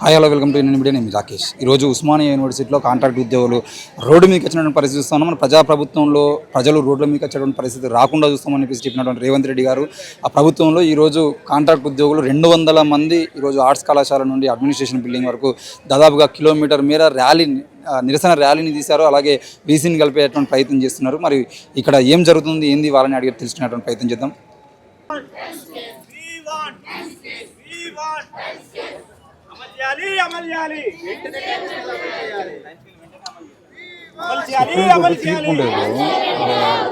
Hi hello welcome to Indian media. నేను రాకేష్. ఈరోజు ఉస్మానియా యూనివర్సిటీలో కాంట్రాక్ట్ ఉద్యోగులు రోడ్డు మీకు వచ్చినటువంటి పరిస్థితి చూస్తున్నాం. మన ప్రజాప్రభుత్వంలో ప్రజలు రోడ్ల మీకు వచ్చేటువంటి పరిస్థితి రాకుండా చూస్తామని చెప్పినటువంటి రేవంత్ రెడ్డి గారు ఆ ప్రభుత్వంలో ఈరోజు కాంట్రాక్ట్ ఉద్యోగులు 200 మంది ఈరోజు ఆర్ట్స్ కళాశాల నుండి అడ్మినిస్ట్రేషన్ బిల్డింగ్ వరకు దాదాపుగా కిలోమీటర్ మేర నిరసన ర్యాలీని తీశారు. అలాగే బీసీని కలిపేటువంటి ప్రయత్నం చేస్తున్నారు. మరి ఇక్కడ ఏం జరుగుతుంది, ఏంది వాళ్ళని అడిగి తెలుసుకునేటువంటి ప్రయత్నం చేద్దాం.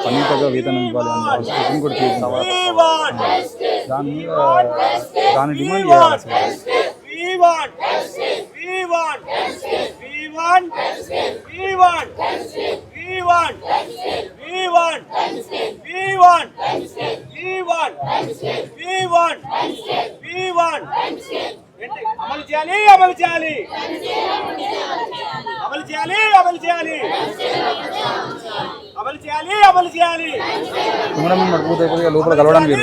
పన్నీతగా వేతనం ఇవ్వాలి సుప్రీంకోర్టు తీర్పు దాని డిమాండ్ మడిపోతే లోపల కలవడానికి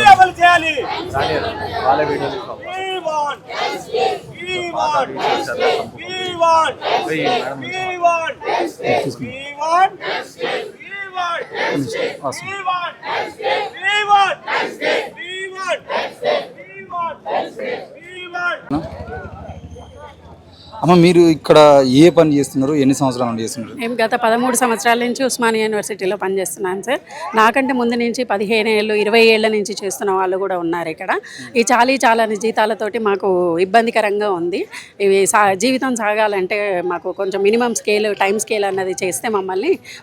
అమ్మ, మీరు ఇక్కడ ఏ పని చేస్తున్నారు, ఎన్ని సంవత్సరాల నుండి చేస్తున్నారు? మేము గత 13 సంవత్సరాల నుంచి ఉస్మానియా యూనివర్సిటీలో పనిచేస్తున్నాను సార్. నాకంటే ముందు నుంచి 15 ఏళ్ళు 20 ఏళ్ల నుంచి చేస్తున్న వాళ్ళు కూడా ఉన్నారు ఇక్కడ. ఈ చాలాని జీతాలతోటి మాకు ఇబ్బందికరంగా ఉంది. ఇవి జీవితం సాగాలంటే మాకు కొంచెం మినిమం స్కేల్, టైం స్కేల్ అన్నది చేస్తే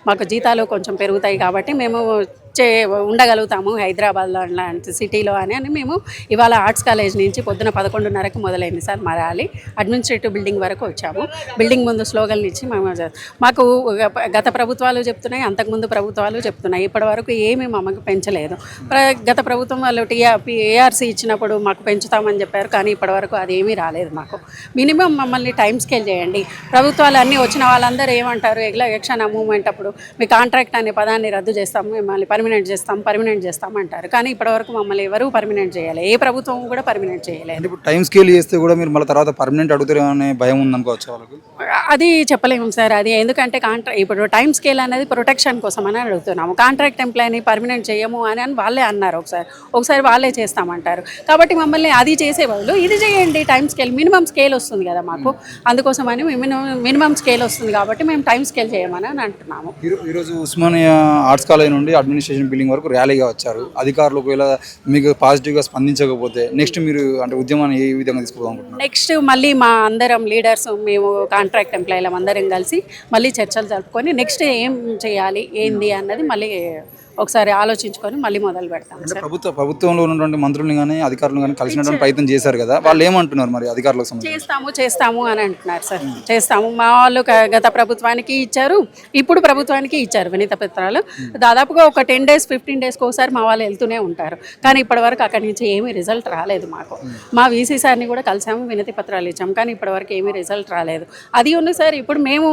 మాకు జీతాలు కొంచెం పెరుగుతాయి కాబట్టి మేము ఉండగలుగుతాము హైదరాబాద్లో లాంటి సిటీలో అని మేము ఇవాళ ఆర్ట్స్ కాలేజ్ నుంచి పొద్దున 11:30కు మొదలైంది సార్ మా ర్యాలీ. అడ్మినిస్ట్రేటివ్ బిల్డింగ్ వరకు వచ్చాము. బిల్డింగ్ ముందు స్లోగన్లు ఇచ్చి మాకు గత ప్రభుత్వాలు చెప్తున్నాయి, అంతకుముందు ప్రభుత్వాలు చెప్తున్నాయి. ఇప్పటి వరకు ఏమీ మాకు పెంచలేదు. గత ప్రభుత్వం వాళ్ళు ఏఆర్సీ ఇచ్చినప్పుడు మాకు పెంచుతామని చెప్పారు, కానీ ఇప్పటి వరకు అది ఏమీ రాలేదు. మాకు మినిమం మమ్మల్ని టైం స్కేల్ చేయండి. ప్రభుత్వాలు అన్నీ వచ్చిన వాళ్ళందరూ ఏమంటారు, ఎలక్షన్ మూమెంట్ అప్పుడు మీ కాంట్రాక్ట్ అనే పదాన్ని రద్దు చేస్తాము, మిమ్మల్ని పర్మనెంట్ చేస్తాం అంటారు. కానీ ఇప్పటివరకు మమ్మల్ని ఎవరు పర్మనెంట్ చేయాలి, ఏ ప్రభుత్వం కూడా పర్మనెంట్ చేయలేదు. ఇప్పుడు టైం స్కేల్ చేస్తే కూడా మీరు మళ్ళీ తర్వాత పర్మనెంట్ అడుగుతారనే భయం ఉందనుకోవచ్చు వాళ్ళకి. అది చెప్పలేము సార్. అది ఎందుకంటే ఇప్పుడు టైం స్కేల్ అనేది ప్రొటెక్షన్ కోసం అని అడుగుతున్నాము. కాంట్రాక్ట్ ఎంప్లాయీని పర్మనెంట్ చేయము అని వాళ్ళే అన్నారు. ఒకసారి వాళ్ళే చేస్తామంటారు. కాబట్టి మమ్మల్ని అది చేసే బదులు ఇది చేయండి, టైం స్కేల్ మినిమం స్కేల్ వస్తుంది కదా మాకు. అందుకోసమని మినిమం స్కేల్ వస్తుంది కాబట్టి మేము టైం స్కేల్ చేయమని అంటున్నాము. ఈరోజు ఉస్మానియా ఆర్ట్స్ కాలేజ్ నుండి అడ్మినిస్ట్రేషన్ బిల్డింగ్ వరకు ర్యాలీగా వచ్చారు. అధికారులు ఒకవేళ మీకు పాజిటివ్గా స్పందించకపోతే నెక్స్ట్ మీరు అంటే ఉద్యమాన్ని ఏ విధంగా తీసుకోవాలనుకుంటున్నారు? నెక్స్ట్ మళ్ళీ మా అందరం లీడర్స్, మేము కాంట్రాక్ట్ ఎంప్లాయీలం అందరం కలిసి మళ్ళీ చర్చలు జరుపుకొని నెక్స్ట్ ఏం చేయాలి ఏంది అన్నది మళ్ళీ ఒకసారి ఆలోచించుకొని మళ్ళీ మొదలు పెడతాం. ప్రభుత్వంలో ఉన్నటువంటి మంత్రులు కానీ అధికారులు కానీ కలిసినటువంటి ప్రయత్నం చేశారు కదా, వాళ్ళు ఏమంటున్నారు మరి అధికారులకు? చేస్తాము అని అంటున్నారు సార్. చేస్తాము. మా వాళ్ళు గత ప్రభుత్వానికి ఇచ్చారు, ఇప్పుడు ప్రభుత్వానికి ఇచ్చారు వినతి పత్రాలు. దాదాపుగా ఒక 10 days 15 daysకి ఒకసారి మా వాళ్ళు వెళ్తూనే ఉంటారు. కానీ ఇప్పటివరకు అక్కడి నుంచి ఏమీ రిజల్ట్ రాలేదు మాకు. మా వీసీ సార్ని కూడా కలిసాము, వినతి పత్రాలు ఇచ్చాము, కానీ ఇప్పటివరకు ఏమీ రిజల్ట్ రాలేదు. అది ఉంది సార్. ఇప్పుడు మేము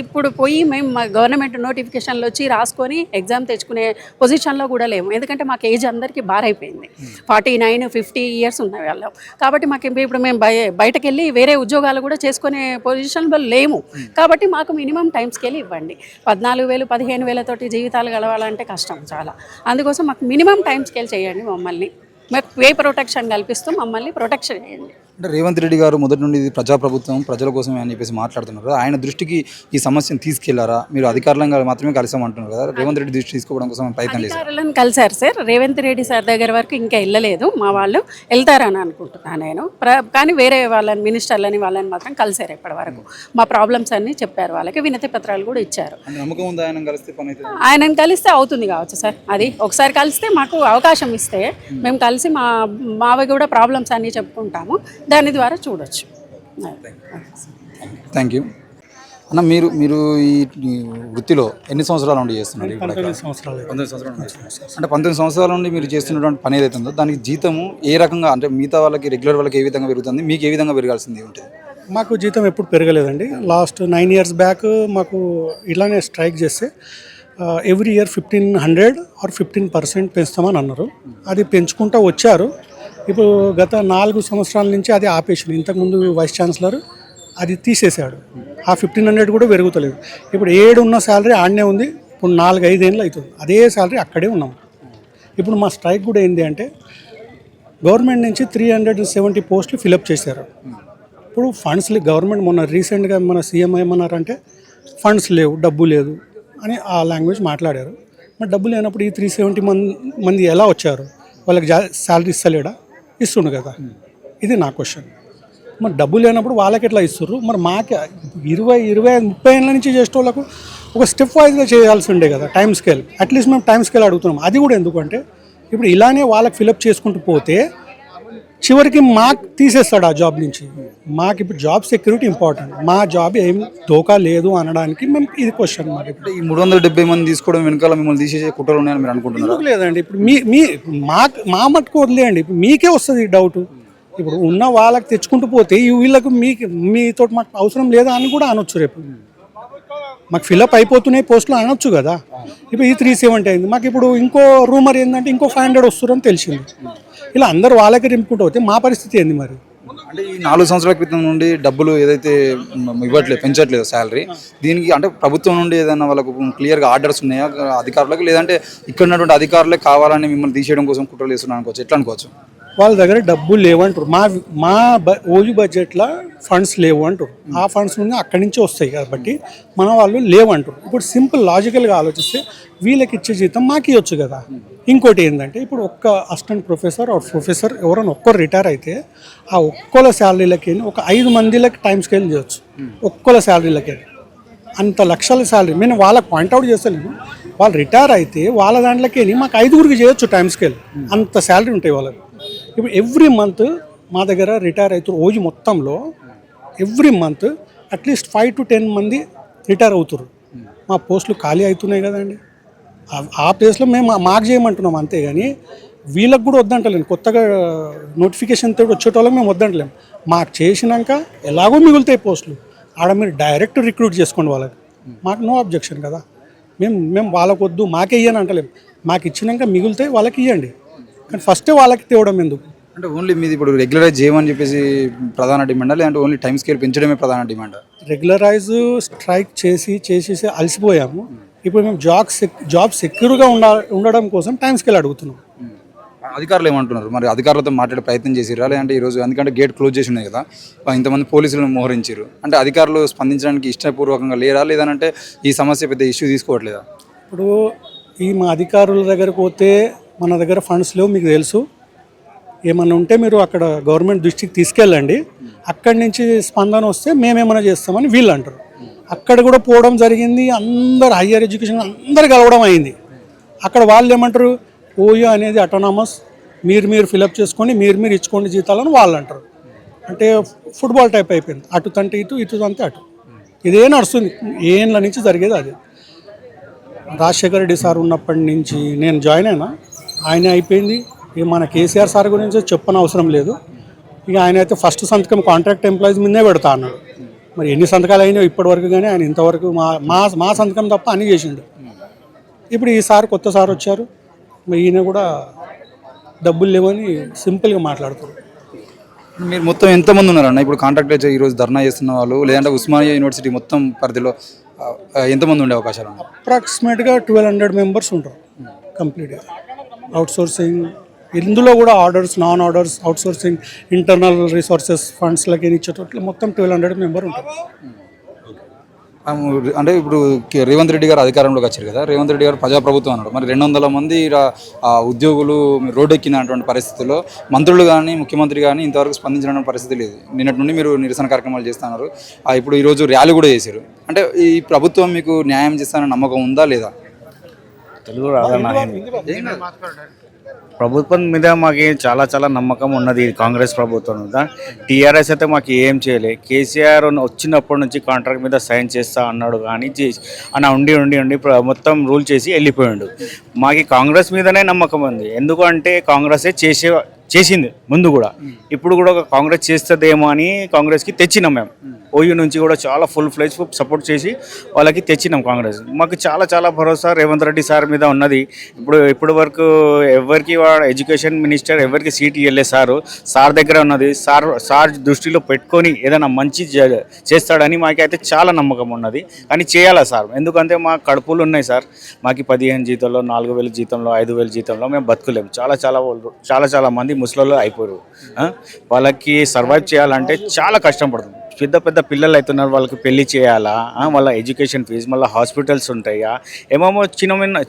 ఇప్పుడు పోయి మేము గవర్నమెంట్ నోటిఫికేషన్లు వచ్చి రాసుకొని ఎగ్జామ్ తెచ్చుకునే పొజిషన్లో కూడా లేము. ఎందుకంటే మాకు ఏజ్ అందరికీ బారైపోయింది. 49 50 years ఉన్న వాళ్ళం. కాబట్టి మాకు ఇప్పుడు మేము బయటకు వెళ్ళి వేరే ఉద్యోగాలు కూడా చేసుకునే పొజిషన్లో లేము. కాబట్టి మాకు మినిమం టైం స్కేల్ ఇవ్వండి. 14,000 15,000 తోటి జీవితాలు గడవాలంటే కష్టం చాలా. అందుకోసం మాకు మినిమం టైం స్కేల్ చేయండి. మమ్మల్ని మాకు వే ప్రొటెక్షన్ కల్పిస్తూ మమ్మల్ని ప్రొటెక్షన్ చేయండి. అంటే రేవంత్ రెడ్డి గారు మొదటి నుండి ఇది ప్రజాప్రభుత్వం ప్రజల కోసమే అని చెప్పేసి మాట్లాడుతున్నారు. ఆయన దృష్టికి ఈ సమస్యను తీసుకెళ్లారా? మీరు అధికారులంగా మాత్రమే కలిసామంటున్నారు కదా, రేవంత్ రెడ్డి దృష్టి తీసుకోవడం కోసం ప్రయత్నం చేశారు. అధికారులను కలిసారు సార్. రేవంత్ రెడ్డి సార్ దగ్గర వరకు ఇంకా వెళ్ళలేదు. మా వాళ్ళు వెళ్తారని అనుకుంటున్నాను నేను. కానీ వేరే వాళ్ళని మినిస్టర్లని వాళ్ళని మాత్రం కలిసారు. ఇప్పటి వరకు మా ప్రాబ్లమ్స్ అన్ని చెప్పారు. వాళ్ళకి వినతి పత్రాలు కూడా ఇచ్చారు. నమ్మకం ఉంది ఆయనను కలిస్తే అవుతుంది కావచ్చు సార్. అది ఒకసారి కలిస్తే మాకు అవకాశం ఇస్తే మేము కలిసి మావి కూడా ప్రాబ్లమ్స్ అన్నీ చెప్పుకుంటాము. దాని ద్వారా చూడొచ్చు. థ్యాంక్ యూ అన్న. మీరు ఈ వృత్తిలో ఎన్ని సంవత్సరాల నుండి చేస్తున్నారు? 19 సంవత్సరాలు. 19 సంవత్సరాల నుండి. అంటే 19 సంవత్సరాల నుండి మీరు చేస్తున్నటువంటి పని ఏదైతే ఉందో దానికి జీతము ఏ రకంగా, అంటే మిగతా వాళ్ళకి రెగ్యులర్ వాళ్ళకి ఏ విధంగా పెరుగుతుంది, మీకు ఏ విధంగా పెరగాల్సింది ఉంటుంది? మాకు జీతం ఎప్పుడు పెరగలేదండి. లాస్ట్ 9 years బ్యాక్ మాకు ఇలానే స్ట్రైక్ చేస్తే ఎవ్రీ ఇయర్ 1500 or 15% పెంచుతామని అన్నారు. అది పెంచుకుంటూ వచ్చారు. ఇప్పుడు గత 4 సంవత్సరాల నుంచి అది ఆపేసింది. ఇంతకుముందు వైస్ ఛాన్సలర్ అది తీసేశాడు. ఆ 1500 కూడా పెరుగుతలేదు. ఇప్పుడు 7 ఉన్న శాలరీ ఆడనే ఉంది. ఇప్పుడు 4-5 ఏళ్ళు అవుతుంది అదే శాలరీ అక్కడే ఉన్నాం. ఇప్పుడు మా స్ట్రైక్ కూడా ఏంటి అంటే గవర్నమెంట్ నుంచి 370 పోస్టులు ఫిలప్ చేశారు. ఇప్పుడు ఫండ్స్ గవర్నమెంట్ మొన్న రీసెంట్గా మన సీఎం ఏమన్నారంటే ఫండ్స్ లేవు, డబ్బు లేదు అని ఆ లాంగ్వేజ్ మాట్లాడారు. మరి డబ్బు లేనప్పుడు ఈ 370 మంది ఎలా వచ్చారు? వాళ్ళకి శాలరీ ఇస్తలేడా? ఇస్తుండు కదా. ఇది నా క్వశ్చన్. మరి డబ్బు లేనప్పుడు వాళ్ళకి ఎట్లా ఇస్తుర్రు? మరి మాకు 20-25-30 ఏళ్ళ నుంచి చేసే వాళ్ళకు ఒక స్టెప్ వైజ్గా చేయాల్సి ఉండే కదా టైం స్కేల్. అట్లీస్ట్ మేము టైం స్కేల్ అడుగుతున్నాం. అది కూడా ఎందుకంటే ఇప్పుడు ఇలానే వాళ్ళకి ఫిలప్ చేసుకుంటూ పోతే చివరికి మాకు తీసేస్తాడు ఆ జాబ్ నుంచి. మాకు ఇప్పుడు జాబ్ సెక్యూరిటీ ఇంపార్టెంట్. మా జాబ్ ఏం దోకా లేదు అనడానికి మేము ఇది క్వశ్చన్. మరి అంటే ఈ 370 మంది తీసుకోవడం వెనకాల మిమ్మల్ని తీసేసే కుట్రలు ఉన్నాయని మీరు అనుకుంటున్నారు? ఎందుకు లేదండి. ఇప్పుడు మా మట్టుకు వదిలేయండి. ఇప్పుడు మీకే వస్తుంది ఈ డౌట్. ఇప్పుడు ఉన్న వాళ్ళకి తెచ్చుకుంటూ పోతే వీళ్ళకు మీతో మాకు అవసరం లేదా అని కూడా అనొచ్చు. రేపు మాకు ఫిలప్ అయిపోతున్నాయి పోస్టులు అనొచ్చు కదా. ఇప్పుడు ఈ 370 అయింది. మాకు ఇప్పుడు ఇంకో రూమర్ ఏంటంటే ఇంకో 500 వస్తున్నారని తెలిసింది. ఇలా అందరు వాళ్ళకి రింపుకుంటూ పోతే మా పరిస్థితి ఏంది మరి? అంటే ఈ 4 సంవత్సరాల క్రితం నుండి డబ్బులు ఏదైతే ఇవ్వట్లేదు, పెంచట్లేదు శాలరీ, దీనికి అంటే ప్రభుత్వం నుండి ఏదైనా వాళ్ళకు క్లియర్గా ఆర్డర్స్ ఉన్నాయా అధికారులకు, లేదంటే ఇక్కడ ఉన్నటువంటి అధికారులే కావాలని మిమ్మల్ని తీసేయడం కోసం కుట్రలు చేస్తున్నారు అనుకోవచ్చు, ఎట్లా అనుకోవచ్చు? వాళ్ళ దగ్గర డబ్బులు లేవంటారు. మా ఓజు బడ్జెట్లో ఫండ్స్ లేవు అంటారు. ఆ ఫండ్స్ నుండి అక్కడి నుంచి వస్తాయి కాబట్టి మన వాళ్ళు లేవంటారు. ఇప్పుడు సింపుల్ లాజికల్గా ఆలోచిస్తే వీళ్ళకి ఇచ్చే జీతం మాకు ఇవ్వచ్చు కదా. ఇంకోటి ఏంటంటే ఇప్పుడు ఒక్క అసిస్టెంట్ ప్రొఫెసర్ ఆర్ ప్రొఫెసర్ ఎవరైనా ఒక్కరు రిటైర్ అయితే ఆ ఒక్కల శాలరీలకి ఒక 5 మందిలకి టైం స్కేల్ చేయొచ్చు. ఒక్కల శాలరీలకి అంత లక్షల శాలరీ నేను వాళ్ళకి పాయింట్అవుట్ చేస్తాను. వాళ్ళు రిటైర్ అయితే వాళ్ళ దాంట్లోకి మాకు 5గురికి చేయొచ్చు టైం స్కేల్. అంత శాలరీ ఉంటాయి వాళ్ళకి. ఇప్పుడు ఎవ్రీ మంత్ మా దగ్గర రిటైర్ అవుతారు. ఓజు మొత్తంలో ఎవ్రీ మంత్ అట్లీస్ట్ 5 to 10 మంది రిటైర్ అవుతారు. మా పోస్టులు ఖాళీ అవుతున్నాయి కదండి. ఆ ప్లేస్లో మేము మాకు చేయమంటున్నాం అంతే. కానీ వీళ్ళకి కూడా వద్దంటలేము. కొత్తగా నోటిఫికేషన్ తోటి వచ్చేటోళ్ళకి మేము వద్దంటలేము. మాకు చేసినాక ఎలాగో మిగులుతాయి పోస్టులు. ఆడ మీరు డైరెక్ట్ రిక్రూట్ చేసుకోండి వాళ్ళకి. మాకు నో అబ్జెక్షన్ కదా. మేము వాళ్ళకు వద్దు మాకే ఇయ్యని అంటలేము. మాకు ఇచ్చినాక మిగులుతాయి వాళ్ళకి ఇవ్వండి. కానీ ఫస్టే వాళ్ళకి తేవడం ఎందుకు? అంటే ఓన్లీ మీది ఇప్పుడు రెగ్యులరైజ్ చేయమని చెప్పేసి ప్రధాన డిమాండా, లేదంటే ఓన్లీ టైం స్కేల్ పెంచడమే ప్రధాన డిమాండా? రెగ్యులరైజ్ స్ట్రైక్ చేసేసి అలసిపోయాము. ఇప్పుడు మేము జాబ్ సెక్యూర్గా ఉండడం కోసం టైం స్కేల్ అడుగుతున్నాం. అధికారులు ఏమంటున్నారు మరి? అధికారులతో మాట్లాడే ప్రయత్నం చేసిరా, లేదంటే ఈరోజు ఎందుకంటే గేట్ క్లోజ్ చేసి ఉన్నాయి కదా, ఇంతమంది పోలీసులను మోహరించారు అంటే అధికారులు స్పందించడానికి ఇష్టపూర్వకంగా లేరా, లేదంటే ఈ సమస్య పెద్ద ఇష్యూ తీసుకోవట్లేదా? ఇప్పుడు మా అధికారుల దగ్గరకు పోతే మన దగ్గర ఫండ్స్ లేవు మీకు తెలుసు. ఏమన్నా ఉంటే మీరు అక్కడ గవర్నమెంట్ దృష్టికి తీసుకెళ్ళండి. అక్కడి నుంచి స్పందన వస్తే మేమేమైనా చేస్తామని వీళ్ళు అంటారు. అక్కడ కూడా పోవడం జరిగింది. అందరు హయ్యర్ ఎడ్యుకేషన్ అందరు కలవడం అయింది. అక్కడ వాళ్ళు ఏమంటారు, ఓయో అనేది అటానమస్, మీరు ఫిలప్ చేసుకొని మీరు ఇచ్చుకోండి జీతాలని వాళ్ళు అంటారు. అంటే ఫుట్బాల్ టైప్ అయిపోయింది. అటు తంటే ఇటు తంటే అటు. ఇదే నడుస్తుంది. ఏళ్ళ నుంచి జరిగేది అది. రాజశేఖర రెడ్డి సార్ ఉన్నప్పటి నుంచి నేను జాయిన్ అయినా ఆయన అయిపోయింది. ఇక మన కేసీఆర్ సార్ గురించి చెప్పని అవసరం లేదు. ఇక ఆయన అయితే ఫస్ట్ సంతకం కాంట్రాక్ట్ ఎంప్లాయీస్ మీదే పెడతా అన్నాడు. మరి ఎన్ని సంతకాలు అయినా ఇప్పటివరకు కానీ ఆయన ఇంతవరకు మా సంతకం తప్ప అన్నీ చేసిండు. ఇప్పుడు ఈ సార్ కొత్త సార్ వచ్చారు. మరి ఈయన కూడా డబ్బులు లేవని సింపుల్గా మాట్లాడుతారు. మీరు మొత్తం ఎంతమంది ఉన్నారన్న ఇప్పుడు కాంట్రాక్ట్ ఈరోజు ధర్నా చేస్తున్న వాళ్ళు, లేదంటే ఉస్మానియా యూనివర్సిటీ మొత్తం పరిధిలో ఎంతమంది ఉండే అవకాశాలు ఉన్నాయి? అప్రాక్సిమేట్గా 1200 మెంబర్స్ ఉంటారు కంప్లీట్గా. అవుట్సోర్సింగ్ ఇందులో కూడా orders, non orders, outsourcing, internal resources ఫండ్స్లకి ఇచ్చేటట్లు మొత్తం 1200 మెంబర్ ఉంటారు. అంటే ఇప్పుడు రేవంత్ రెడ్డి గారు అధికారంలోకి వచ్చారు కదా, రేవంత్ రెడ్డి గారు ప్రజాప్రభుత్వం అన్నాడు. మరి 200 మంది ఉద్యోగులు రోడ్డెక్కినటువంటి పరిస్థితుల్లో మంత్రులు కానీ ముఖ్యమంత్రి కానీ ఇంతవరకు స్పందించిన పరిస్థితి లేదు. నిన్నటి నుండి మీరు నిరసన కార్యక్రమాలు చేస్తున్నారు. ఇప్పుడు ఈరోజు ర్యాలీ కూడా చేశారు. అంటే ఈ ప్రభుత్వం మీకు న్యాయం చేస్తానని నమ్మకం ఉందా లేదా? తెలుగు రాదన్న. ప్రభుత్వం మీద మాకు చాలా నమ్మకం ఉన్నది. కాంగ్రెస్ ప్రభుత్వం మీద. టీఆర్ఎస్ అయితే మాకు ఏం చేయలే. కేసీఆర్ వచ్చినప్పటి నుంచి కాంట్రాక్ట్ మీద సైన్ చేస్తా అన్నాడు కానీ అన్న ఉండి మొత్తం రూల్ చేసి వెళ్ళిపోయాడు. మాకు కాంగ్రెస్ మీదనే నమ్మకం ఉంది. ఎందుకంటే కాంగ్రెసే చేసింది ముందు కూడా. ఇప్పుడు కూడా కాంగ్రెస్ చేస్తుందేమో అని కాంగ్రెస్కి తెచ్చినాం మేము. ఓయూ నుంచి కూడా చాలా ఫుల్ ఫ్లెజ్ సపోర్ట్ చేసి వాళ్ళకి తెచ్చినాం కాంగ్రెస్. మాకు చాలా చాలా భరోసా రేవంత్ రెడ్డి సార్ మీద ఉన్నది. ఇప్పుడు వరకు ఎవరికి ఎడ్యుకేషన్ మినిస్టర్ ఎవరికి సీట్ ఇవ్వలేదు సార్ దగ్గర ఉన్నది. సార్ దృష్టిలో పెట్టుకొని ఏదైనా మంచి చేస్తాడని మాకైతే చాలా నమ్మకం ఉన్నది. కానీ చేయాలా సార్, ఎందుకంటే మా కడుపులు ఉన్నాయి సార్. మాకు 15 జీతంలో 4,000 జీతంలో 5,000 జీతంలో మేము బతుకులేము. చాలా మంది ముసలోళ్ళు అయిపోయారు. వాళ్ళకి సర్వైవ్ చేయాలంటే చాలా కష్టం పడుతుంది. పెద్ద పిల్లలు అవుతున్నారు, వాళ్ళకి పెళ్లి చేయాలా, వాళ్ళ ఎడ్యుకేషన్ ఫీజు, మళ్ళీ హాస్పిటల్స్ ఉంటాయా, ఏమేమో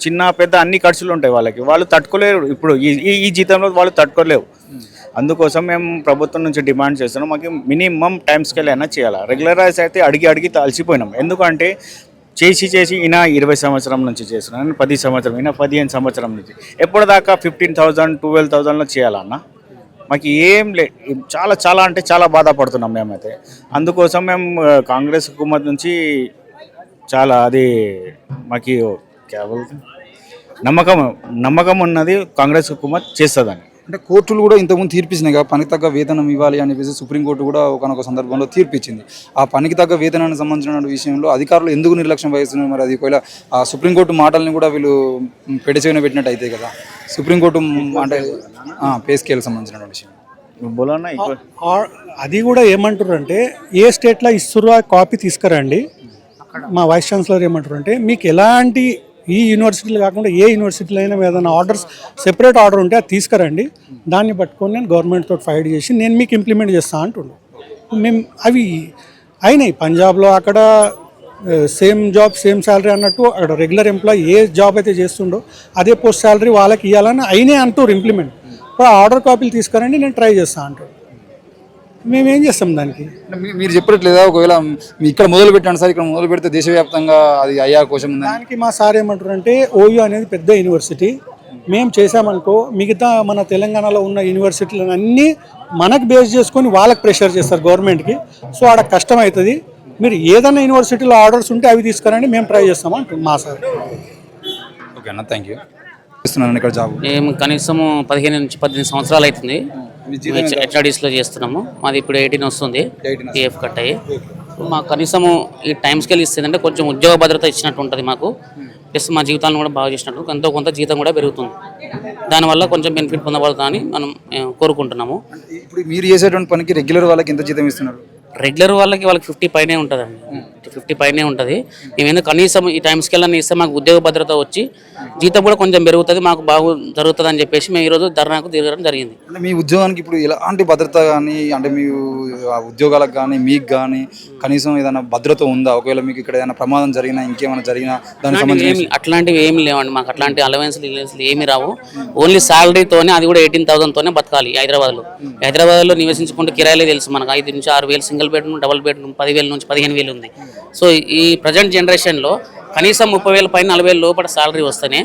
చిన్న పెద్ద అన్ని ఖర్చులు ఉంటాయి వాళ్ళకి. వాళ్ళు తట్టుకోలేరు. ఇప్పుడు ఈ జీతంలో వాళ్ళు తట్టుకోలేవు. అందుకోసం మేము ప్రభుత్వం నుంచి డిమాండ్ చేస్తున్నాం, మాకు మినిమం టైం స్కేల్ అయినా చేయాలా. రెగ్యులరైజ్ అయితే అడిగి తలసిపోయినాం. ఎందుకంటే చేసి ఈయన 20 సంవత్సరం నుంచి చేస్తున్నాను, 10 సంవత్సరం, ఈయన 15 సంవత్సరం నుంచి. ఎప్పటిదాకా 15,000 12,000లో చేయాలన్న మాకు ఏం చాలా అంటే చాలా బాధపడుతున్నాం మేమైతే. అందుకోసం మేము కాంగ్రెస్ హుకుమత్ నుంచి చాలా అది మాకు నమ్మకం ఉన్నది, కాంగ్రెస్ హుకుమత్ చేస్తుందని. అంటే కోర్టులు కూడా ఇంతకుముందు తీర్పిచ్చినాయి కదా, పనికి తగ్గ వేతనం ఇవ్వాలి అని చెప్పేసి సుప్రీంకోర్టు కూడా ఒకనొక సందర్భంలో తీర్పిచ్చింది. ఆ పనికి తగ్గ వేతనానికి సంబంధించిన విషయంలో అధికారులు ఎందుకు నిర్లక్ష్యం వహిస్తున్నారు? మరి అది ఒకవేళ ఆ సుప్రీంకోర్టు మాటల్ని కూడా వీళ్ళు పెడచెవిన పెట్టినట్టు అయితే కదా, సుప్రీంకోర్టు అంటే పే స్కేల్కి సంబంధించిన విషయం. అది కూడా ఏమంటారు అంటే, ఏ స్టేట్లో ఇస్తుర్రో ఆ కాపీ తీసుకురండి. మా వైస్ ఛాన్సలర్ ఏమంటారు అంటే, మీకు ఎలాంటి ఈ యూనివర్సిటీలు కాకుండా ఏ యూనివర్సిటీలో అయినా ఏదైనా ఆర్డర్స్ సెపరేట్ ఆర్డర్ ఉంటే అది తీసుకురండి, దాన్ని పట్టుకొని నేను గవర్నమెంట్తో ఫైట్ చేసి నేను మీకు ఇంప్లిమెంట్ చేస్తాను అంటుండు. మేము అవి అయినాయి పంజాబ్లో. అక్కడ సేమ్ జాబ్ సేమ్ శాలరీ అన్నట్టు అక్కడ రెగ్యులర్ ఎంప్లాయీ ఏ జాబ్ అయితే చేస్తుండో అదే పోస్ట్ శాలరీ వాళ్ళకి ఇవ్వాలని అయినాయి అంటారు ఇంప్లిమెంట్. ఇప్పుడు ఆర్డర్ కాపీలు తీసుకురండి, నేను ట్రై చేస్తాను అంటాడు. మేమేం చేస్తాం దానికి? మీరు చెప్పట్లేదా, ఒకవేళ ఇక్కడ మొదలు పెట్టండి సార్, ఇక్కడ మొదలు పెడితే దేశవ్యాప్తంగా అది అయ్యే అవకాశం ఉంది? దానికి మా సార్ ఏమంటారు అంటే, ఓయూ అనేది పెద్ద యూనివర్సిటీ, మేము చేసామనుకో మిగతా మన తెలంగాణలో ఉన్న యూనివర్సిటీలను అన్నీ మనకు బేస్ చేసుకొని వాళ్ళకి ప్రెషర్ చేస్తారు గవర్నమెంట్కి. సో ఆడ కష్టం అవుతుంది. మీరు ఏదైనా యూనివర్సిటీలో ఆర్డర్స్ ఉంటే అవి తీసుకురండి, మేము ట్రై చేస్తాం అంటారు మా సార్. ఓకే అన్న, థ్యాంక్ యూ. ఇస్తున్నాను ఇక్కడ జాబ్ మేము కనీసము 15 నుంచి 18 సంవత్సరాలు అవుతుంది హెచ్ఆర్డీస్లో చేస్తున్నాము. మాది ఇప్పుడు 18 వస్తుంది, పిఎఫ్ కట్ అయ్యి. మాకు కనీసము ఈ టైం స్కేల్ ఇస్తుందంటే కొంచెం ఉద్యోగ భద్రత ఇచ్చినట్టు ఉంటుంది మాకు. ప్లస్ మా జీవితాలను కూడా బాగా చేసినట్టు, ఎంతో కొంత జీతం కూడా పెరుగుతుంది. దానివల్ల కొంచెం బెనిఫిట్ పొందబడుతుందని మనం కోరుకుంటున్నాము. ఇప్పుడు మీరు చేసేటువంటి పనికి రెగ్యులర్ వాళ్ళకి ఎంత జీతం ఇస్తున్నారు? రెగ్యులర్ వాళ్ళకి 50 పైనే ఉంటుందండి, 50 పైనే ఉంటుంది. మేము కనీసం ఈ టైం స్కేల్ అన్ని ఇస్తే మాకు ఉద్యోగ భద్రత వచ్చి జీతం కూడా కొంచెం పెరుగుతుంది, మాకు బాగా జరుగుతుంది అని చెప్పేసి మేము ఈరోజు ధర్నాకు తిరగడం జరిగింది. అంటే మీ ఉద్యోగానికి ఇప్పుడు ఎలాంటి భద్రత కానీ, అంటే మీ ఉద్యోగాలకు కానీ మీకు కానీ కనీసం ఏదైనా భద్రత ఉందా? ఒకవేళ మీకు ఇక్కడ ఏదైనా ప్రమాదం జరిగినా, ఇంకేమైనా జరిగినా దానికి సంబంధించి అట్లాంటివి ఏమి లేవండి. మాకు అట్లాంటి అలవెన్స్లు ఏమి రావు. ఓన్లీ శాలరీతోనే, అది కూడా 18,000తోనే బతకాలి. హైదరాబాద్లో నివసించుకుంటే కిరాయిలే తెలుసు మనకు. 5 నుంచి 6 వేలు సింగిల్ బెడ్రూమ్, డబుల్ బెడ్రూమ్ 10,000 నుంచి 15,000 ఉంది. సో ఈ ప్రజెంట్ జనరేషన్లో కనీసం 30,000 పైన 40,000 లోపల శాలరీ వస్తేనే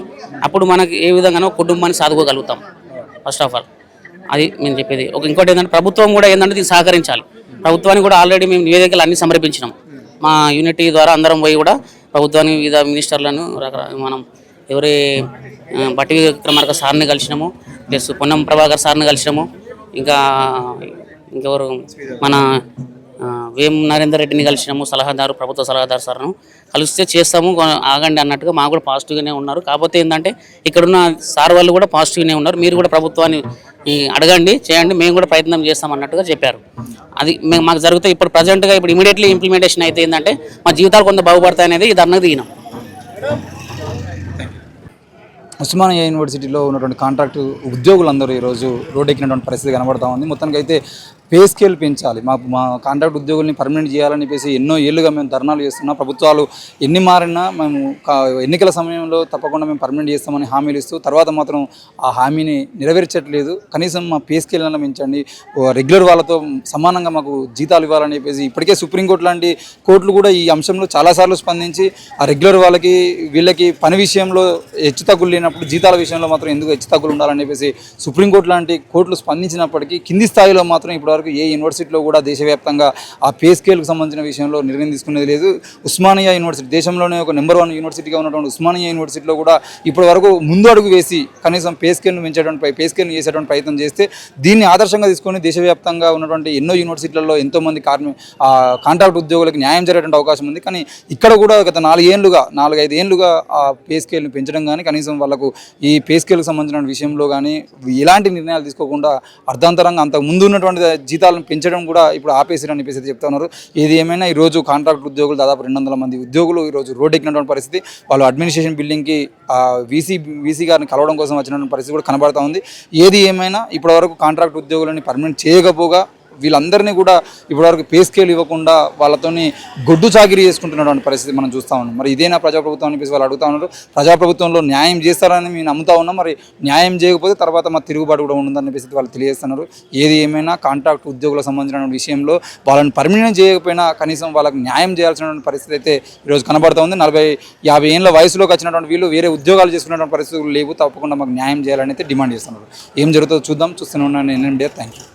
అప్పుడు మనకి ఏ విధంగానో కుటుంబాన్ని సాదుకోగలుగుతాం. ఫస్ట్ ఆఫ్ ఆల్ అది మేము చెప్పేది. ఇంకోటి ఏంటంటే ప్రభుత్వం కూడా ఏంటంటే దీన్ని సహకరించాలి. ప్రభుత్వానికి కూడా ఆల్రెడీ మేము నివేదికలు అన్నీ సమర్పించినాం. మా యూనిటీ ద్వారా అందరం పోయి కూడా ప్రభుత్వానికి వివిధ మినిస్టర్లను మనం ఎవరి బట్టి విక్రమార్క సార్ని కలిసినాము, ప్లస్ పొన్నం ప్రభాకర్ సార్ని కలిసినాము, ఇంకెవరు మన వేం నరేందర్ రెడ్డిని కలిసినాము, ప్రభుత్వ సలహాదారు సార్ను కలిస్తే చేస్తాము ఆగండి అన్నట్టుగా మాకు కూడా పాజిటివ్గానే ఉన్నారు. కాకపోతే ఏంటంటే ఇక్కడున్న సార్ వాళ్ళు కూడా పాజిటివ్గానే ఉన్నారు. మీరు కూడా ప్రభుత్వాన్ని అడగండి, చేయండి, మేము కూడా ప్రయత్నం చేస్తాం అన్నట్టుగా చెప్పారు. అది మాకు జరుగుతాయి. ఇప్పుడు ప్రజెంట్గా ఇప్పుడు ఇమీడియట్లీ ఇంప్లిమెంటేషన్ అయితే ఏంటంటే మా జీవితాలు కొంత బాగుపడతాయి అనేది ఈ ధర్నాకు దిగినాం. ఉస్మానియా యూనివర్సిటీలో ఉన్నటువంటి కాంట్రాక్టు ఉద్యోగులందరూ ఈరోజు రోడ్డు ఎక్కినటువంటి పరిస్థితి కనబడతా ఉంది. మొత్తానికి అయితే పే స్కేల్ పెంచాలి, మా కాంట్రాక్ట్ ఉద్యోగుల్ని పర్మనెంట్ చేయాలని చెప్పేసి ఎన్నో ఏళ్ళుగా మేము ధర్నాలు చేస్తున్నాం. ప్రభుత్వాలు ఎన్ని మారినా మేము ఎన్నికల సమయంలో తప్పకుండా మేము పర్మనెంట్ చేస్తామని హామీలు ఇస్తూ తర్వాత మాత్రం ఆ హామీని నెరవేర్చట్లేదు. కనీసం మా పే స్కేల్ అయినా పెంచండి, రెగ్యులర్ వాళ్ళతో సమానంగా మాకు జీతాలు ఇవ్వాలని చెప్పేసి ఇప్పటికే సుప్రీంకోర్టు లాంటి కోర్టులు కూడా ఈ అంశంలో చాలాసార్లు స్పందించి ఆ రెగ్యులర్ వాళ్ళకి వీళ్ళకి పని విషయంలో హెచ్చు తగ్గులు లేనప్పుడు జీతాల విషయంలో మాత్రం ఎందుకు హెచ్చు తగ్గులు ఉండాలని చెప్పేసి సుప్రీంకోర్టు లాంటి కోర్టులు స్పందించినప్పటికీ కింది స్థాయిలో మాత్రం ఇప్పుడు ఇప్పటివరకు ఏ యూనివర్సిటీలో కూడా దేశవ్యాప్తంగా ఆ పే స్కేల్కి సంబంధించిన విషయంలో నిర్ణయం తీసుకునేది లేదు. ఉస్మానియా యూనివర్సిటీ దేశంలోనే ఒక నెంబర్ 1 యూనివర్సిటీగా ఉన్నటువంటి ఉస్మానియా యూనివర్సిటీలో కూడా ఇప్పటివరకు ముందు అడుగు వేసి కనీసం పే స్కేల్ను చేసేటువంటి ప్రయత్నం చేస్తే దీన్ని ఆదర్శంగా తీసుకొని దేశవ్యాప్తంగా ఉన్నటువంటి ఎన్నో యూనివర్సిటీలలో ఎంతోమంది కాంట్రాక్ట్ ఉద్యోగులకు న్యాయం జరిగేటువంటి అవకాశం ఉంది. కానీ ఇక్కడ కూడా గత 4-5 ఏళ్ళుగా ఆ పే స్కేల్ని పెంచడం కానీ కనీసం వాళ్ళకు ఈ పే స్కేల్కి సంబంధించిన విషయంలో కానీ ఎలాంటి నిర్ణయాలు తీసుకోకుండా అర్ధాంతరంగా అంతకు ముందు ఉన్నటువంటి జీతాలను పెంచడం కూడా ఇప్పుడు ఆపేసిరని చెప్పేసి చెప్తా ఉన్నారు. ఏది ఏమైనా ఈరోజు కాంట్రాక్ట్ ఉద్యోగులు దాదాపు 200 మంది ఉద్యోగులు ఈరోజు రోడ్డు ఎక్కినటువంటి పరిస్థితి. వాళ్ళు అడ్మినిస్ట్రేషన్ బిల్డింగ్కి వీసీ గారిని కలవడం కోసం వచ్చినటువంటి పరిస్థితి కూడా కనబడతా ఉంది. ఏది ఏమైనా ఇప్పటివరకు కాంట్రాక్ట్ ఉద్యోగులని పర్మనెంట్ చేయకపోగా వీళ్ళందరినీ కూడా ఇప్పటివరకు పే స్కేల్ ఇవ్వకుండా వాళ్ళతోని గొడ్డు చాకిరీ చేసుకుంటున్నటువంటి పరిస్థితి మనం చూస్తూ ఉన్నాం. మరి ఇదేనా ప్రజాప్రభుత్వం అనిపిస్తే వాళ్ళు అడుగుతా ఉన్నారు. ప్రజాప్రభుత్వంలో న్యాయం చేస్తారని మేము నమ్ముతా ఉన్నాం. మరి న్యాయం చేయకపోతే తర్వాత మా తిరుగుబాటు కూడా ఉంటుందని చెప్పేసి వాళ్ళు తెలియజేస్తున్నారు. ఏది ఏమైనా కాంట్రాక్ట్ ఉద్యోగులకు సంబంధించిన విషయంలో వాళ్ళని పర్మనెంట్ చేయకపోయినా కనీసం వాళ్ళకి న్యాయం చేయాల్సినటువంటి పరిస్థితి అయితే ఈరోజు కనబడుతూ ఉంది. 40-50 ఏళ్ళ వయసులోకి వచ్చినటువంటి వీళ్ళు వేరే ఉద్యోగాలు చేసుకున్నటువంటి పరిస్థితులు లేవు. తప్పకుండా మాకు న్యాయం చేయాలని అయితే డిమాండ్ చేస్తున్నారు. ఏం జరుగుతుందో చూద్దాం. చూస్తూనే ఉన్నాను. NMDR. Thank you.